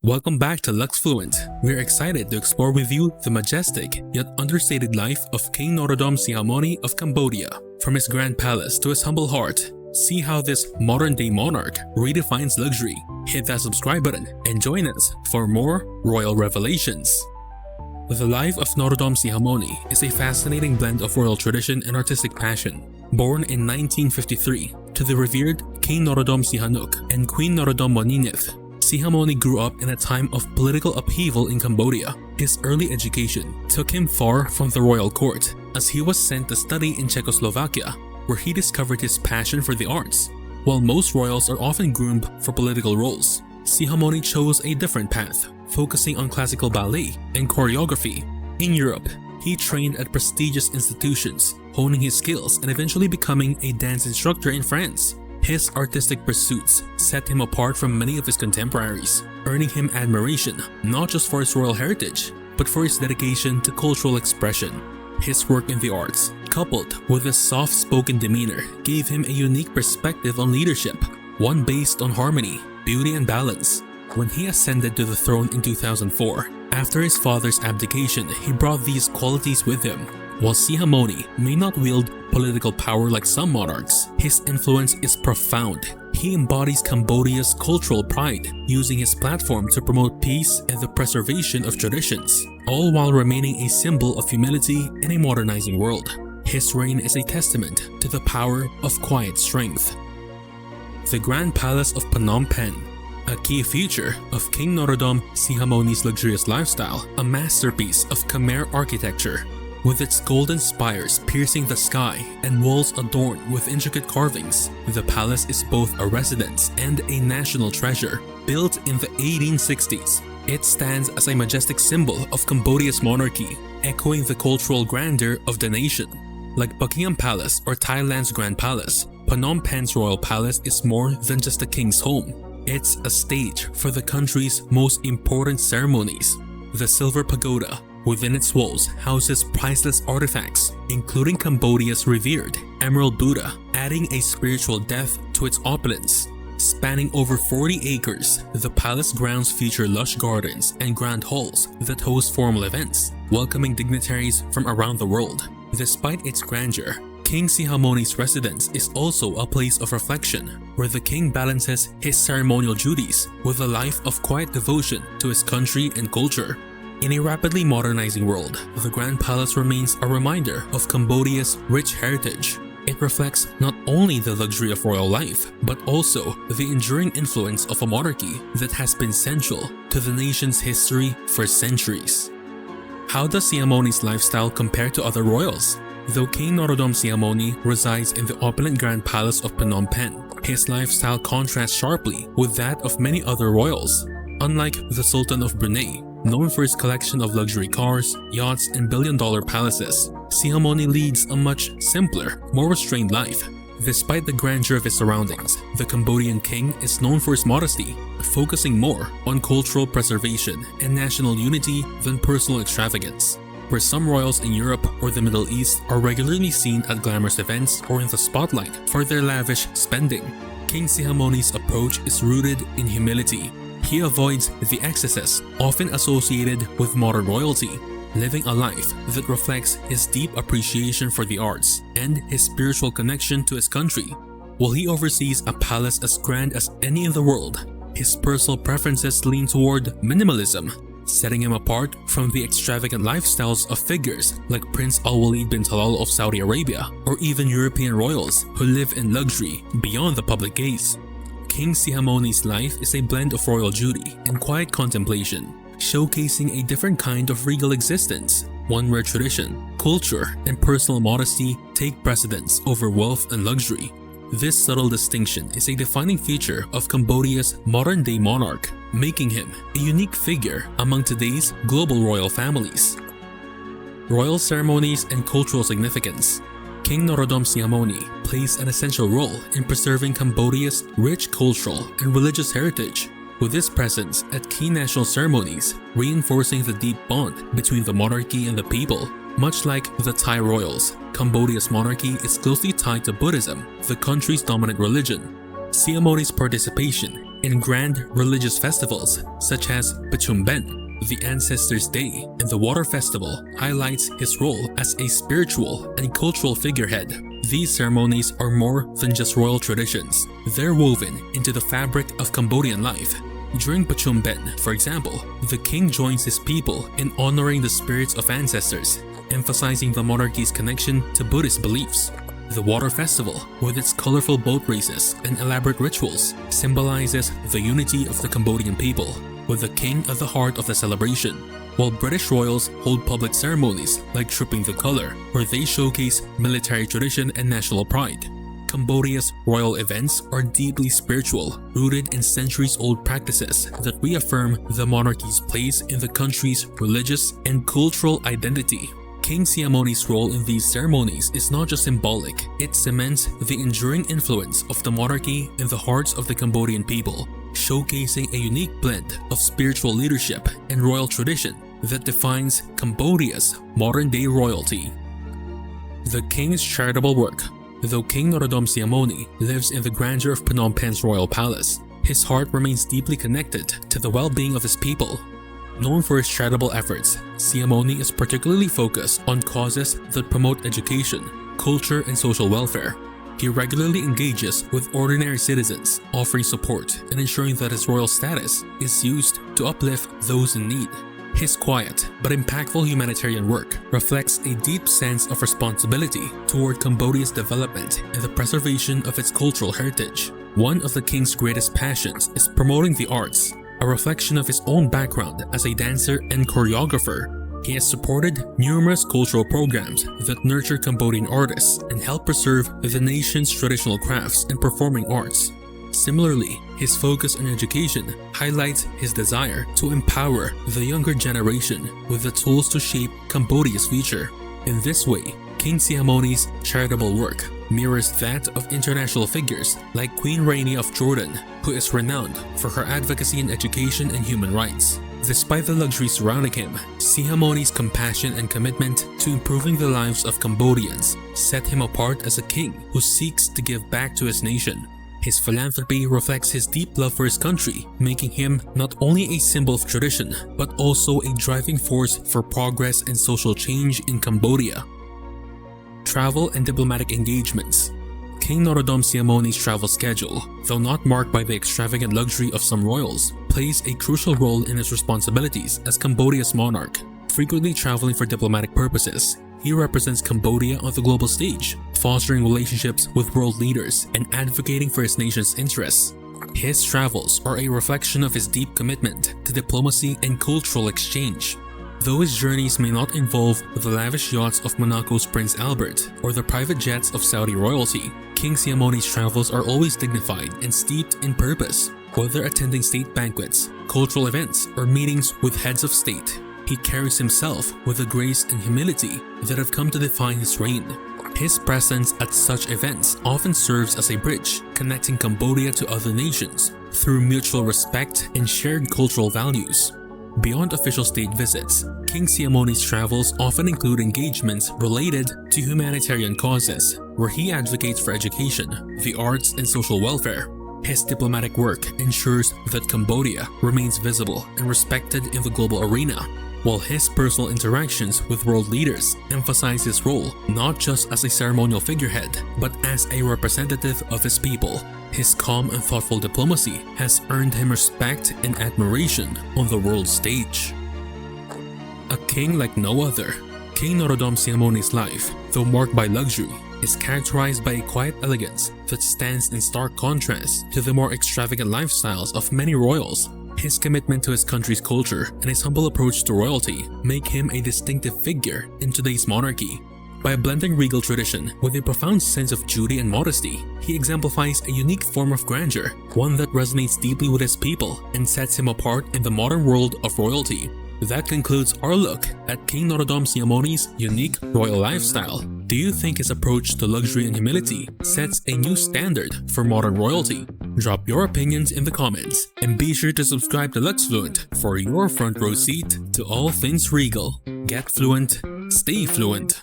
Welcome back to Luxefluent. We're excited to explore with you the majestic yet understated life of King Norodom Sihamoni of Cambodia. From his grand palace to his humble heart, see how this modern-day monarch redefines luxury. Hit that subscribe button and join us for more royal revelations. The life of Norodom Sihamoni is a fascinating blend of royal tradition and artistic passion. Born in 1953 to the revered King Norodom Sihanouk and Queen Norodom Moninith, Sihamoni grew up in a time of political upheaval in Cambodia. His early education took him far from the royal court, as he was sent to study in Czechoslovakia, where he discovered his passion for the arts. While most royals are often groomed for political roles, Sihamoni chose a different path, focusing on classical ballet and choreography. In Europe, he trained at prestigious institutions, honing his skills and eventually becoming a dance instructor in France. His artistic pursuits set him apart from many of his contemporaries, earning him admiration not just for his royal heritage, but for his dedication to cultural expression. His work in the arts, coupled with his soft-spoken demeanor, gave him a unique perspective on leadership, one based on harmony, beauty, and balance. When he ascended to the throne in 2004, after his father's abdication, he brought these qualities with him. While Sihamoni may not wield political power like some monarchs, his influence is profound. He embodies Cambodia's cultural pride, using his platform to promote peace and the preservation of traditions, all while remaining a symbol of humility in a modernizing world. His reign is a testament to the power of quiet strength. The Grand Palace of Phnom Penh, a key feature of King Norodom Sihamoni's luxurious lifestyle, a masterpiece of Khmer architecture. With its golden spires piercing the sky and walls adorned with intricate carvings, the palace is both a residence and a national treasure. Built in the 1860s, it stands as a majestic symbol of Cambodia's monarchy, echoing the cultural grandeur of the nation. Like Buckingham Palace or Thailand's Grand Palace, Phnom Penh's royal palace is more than just a king's home. It's a stage for the country's most important ceremonies. The Silver Pagoda within its walls houses priceless artifacts, including Cambodia's revered Emerald Buddha, adding a spiritual depth to its opulence. Spanning over 40 acres, the palace grounds feature lush gardens and grand halls that host formal events, welcoming dignitaries from around the world. Despite its grandeur, King Sihamoni's residence is also a place of reflection, where the king balances his ceremonial duties with a life of quiet devotion to his country and culture. In a rapidly modernizing world, the Grand Palace remains a reminder of Cambodia's rich heritage. It reflects not only the luxury of royal life, but also the enduring influence of a monarchy that has been central to the nation's history for centuries. How does Sihamoni's lifestyle compare to other royals? Though King Norodom Sihamoni resides in the opulent Grand Palace of Phnom Penh, his lifestyle contrasts sharply with that of many other royals. Unlike the Sultan of Brunei, known for his collection of luxury cars, yachts, and billion-dollar palaces, Sihamoni leads a much simpler, more restrained life. Despite the grandeur of his surroundings, the Cambodian king is known for his modesty, focusing more on cultural preservation and national unity than personal extravagance. Where some royals in Europe or the Middle East are regularly seen at glamorous events or in the spotlight for their lavish spending, King Sihamoni's approach is rooted in humility. He avoids the excesses often associated with modern royalty, living a life that reflects his deep appreciation for the arts and his spiritual connection to his country. While he oversees a palace as grand as any in the world, his personal preferences lean toward minimalism, setting him apart from the extravagant lifestyles of figures like Prince Al-Walid bin Talal of Saudi Arabia or even European royals who live in luxury beyond the public gaze. King Sihamoni's life is a blend of royal duty and quiet contemplation, showcasing a different kind of regal existence, one where tradition, culture, and personal modesty take precedence over wealth and luxury. This subtle distinction is a defining feature of Cambodia's modern-day monarch, making him a unique figure among today's global royal families. Royal ceremonies and cultural significance. King Norodom Sihamoni plays an essential role in preserving Cambodia's rich cultural and religious heritage, with his presence at key national ceremonies reinforcing the deep bond between the monarchy and the people. Much like the Thai royals, Cambodia's monarchy is closely tied to Buddhism, the country's dominant religion. Sihamoni's participation In grand religious festivals such as Ben, the Ancestors' Day, and the Water Festival highlights his role as a spiritual and cultural figurehead. These ceremonies are more than just royal traditions. They're woven into the fabric of Cambodian life. During Ben, for example, the king joins his people in honoring the spirits of ancestors, emphasizing the monarchy's connection to Buddhist beliefs. The Water Festival, with its colorful boat races and elaborate rituals, symbolizes the unity of the Cambodian people, with the king at the heart of the celebration. While British royals hold public ceremonies like Tripping the Color, where they showcase military tradition and national pride. Cambodia's royal events are deeply spiritual, rooted in centuries-old practices that reaffirm the monarchy's place in the country's religious and cultural identity. King Sihamoni's role in these ceremonies is not just symbolic, it cements the enduring influence of the monarchy in the hearts of the Cambodian people, showcasing a unique blend of spiritual leadership and royal tradition that defines Cambodia's modern-day royalty. The king's charitable work. Though King Norodom Sihamoni lives in the grandeur of Phnom Penh's royal palace, his heart remains deeply connected to the well-being of his people. Known for his charitable efforts, Sihamoni is particularly focused on causes that promote education, culture, and social welfare. He regularly engages with ordinary citizens, offering support and ensuring that his royal status is used to uplift those in need. His quiet but impactful humanitarian work reflects a deep sense of responsibility toward Cambodia's development and the preservation of its cultural heritage. One of the king's greatest passions is promoting the arts, a reflection of his own background as a dancer and choreographer. He has supported numerous cultural programs that nurture Cambodian artists and help preserve the nation's traditional crafts and performing arts. Similarly, his focus on education highlights his desire to empower the younger generation with the tools to shape Cambodia's future. In this way, King Sihamoni's charitable work mirrors that of international figures like Queen Rania of Jordan, who is renowned for her advocacy in education and human rights. Despite the luxury surrounding him, Sihamoni's compassion and commitment to improving the lives of Cambodians set him apart as a king who seeks to give back to his nation. His philanthropy reflects his deep love for his country, making him not only a symbol of tradition, but also a driving force for progress and social change in Cambodia. Travel and diplomatic engagements. King Norodom Sihamoni's travel schedule, though not marked by the extravagant luxury of some royals, plays a crucial role in his responsibilities as Cambodia's monarch. Frequently traveling for diplomatic purposes, he represents Cambodia on the global stage, fostering relationships with world leaders and advocating for his nation's interests. His travels are a reflection of his deep commitment to diplomacy and cultural exchange. Though his journeys may not involve the lavish yachts of Monaco's Prince Albert or the private jets of Saudi royalty, King Sihamoni's travels are always dignified and steeped in purpose. Whether attending state banquets, cultural events, or meetings with heads of state, he carries himself with the grace and humility that have come to define his reign. His presence at such events often serves as a bridge connecting Cambodia to other nations through mutual respect and shared cultural values. Beyond official state visits, King Sihamoni's travels often include engagements related to humanitarian causes, where he advocates for education, the arts, and social welfare. His diplomatic work ensures that Cambodia remains visible and respected in the global arena, while his personal interactions with world leaders emphasize his role not just as a ceremonial figurehead, but as a representative of his people. His calm and thoughtful diplomacy has earned him respect and admiration on the world stage. A king like no other. King Norodom Sihamoni's life, though marked by luxury, is characterized by a quiet elegance that stands in stark contrast to the more extravagant lifestyles of many royals. His commitment to his country's culture and his humble approach to royalty make him a distinctive figure in today's monarchy. By blending regal tradition with a profound sense of duty and modesty, he exemplifies a unique form of grandeur, one that resonates deeply with his people and sets him apart in the modern world of royalty. That concludes our look at King Norodom Sihamoni's unique royal lifestyle. Do you think his approach to luxury and humility sets a new standard for modern royalty? Drop your opinions in the comments and be sure to subscribe to Luxefluent for your front row seat to all things regal. Get fluent, stay fluent.